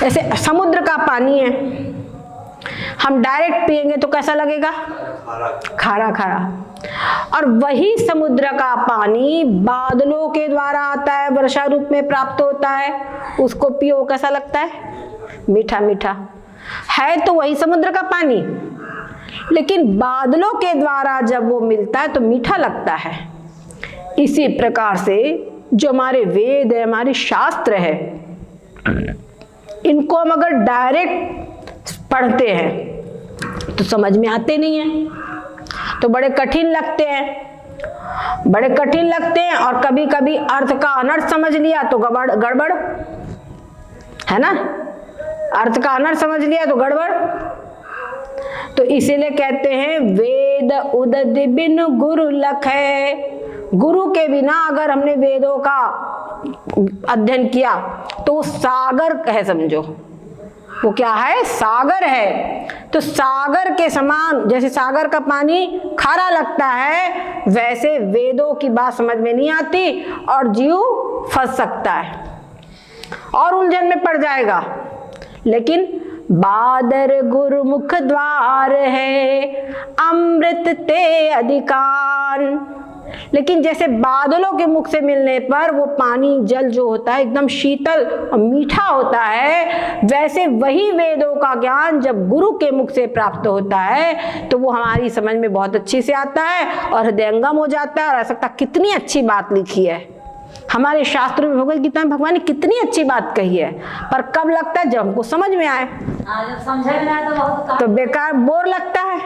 जैसे समुद्र का पानी है, हम डायरेक्ट पिएंगे तो कैसा लगेगा? खारा खारा। और वही समुद्र का पानी बादलों के द्वारा आता है, वर्षा रूप में प्राप्त होता है, उसको पियो कैसा लगता है? मीठा मीठा। है तो वही समुद्र का पानी, लेकिन बादलों के द्वारा जब वो मिलता है तो मीठा लगता है। इसी प्रकार से जो हमारे वेद है, हमारे शास्त्र है, इनको हम अगर डायरेक्ट पढ़ते हैं तो समझ में आते नहीं हैं, तो बड़े कठिन लगते हैं, बड़े कठिन लगते हैं। और कभी कभी अर्थ का अनर्थ समझ लिया तो गड़बड़ है ना, अर्थ का अनर्थ समझ लिया तो गड़बड़। तो इसीलिए कहते हैं वेद उदद बिन गुरु लखै। गुरु के बिना अगर हमने वेदों का अध्ययन किया तो वो सागर है, समझो वो क्या है? सागर है। तो सागर के समान, जैसे सागर का पानी खारा लगता है, वैसे वेदों की बात समझ में नहीं आती और जीव फंस सकता है और उलझन में पड़ जाएगा। लेकिन बादर गुरुमुख द्वार है, अमृत ते अधिकान। लेकिन जैसे बादलों के मुख से मिलने पर वो पानी, जल जो होता है एकदम शीतल और मीठा होता है, वैसे वही वेदों का ज्ञान जब गुरु के मुख से प्राप्त होता है तो वो हमारी समझ में बहुत अच्छी से आता है और हृदयंगम हो जाता है। और ऐसा लगता कितनी अच्छी बात लिखी है हमारे शास्त्रों में, भगवद गीता में भगवान ने कितनी अच्छी बात कही है। पर कब लगता है? जब हमको समझ में आए। जब समझ में आए तो बेकार बोर लगता है।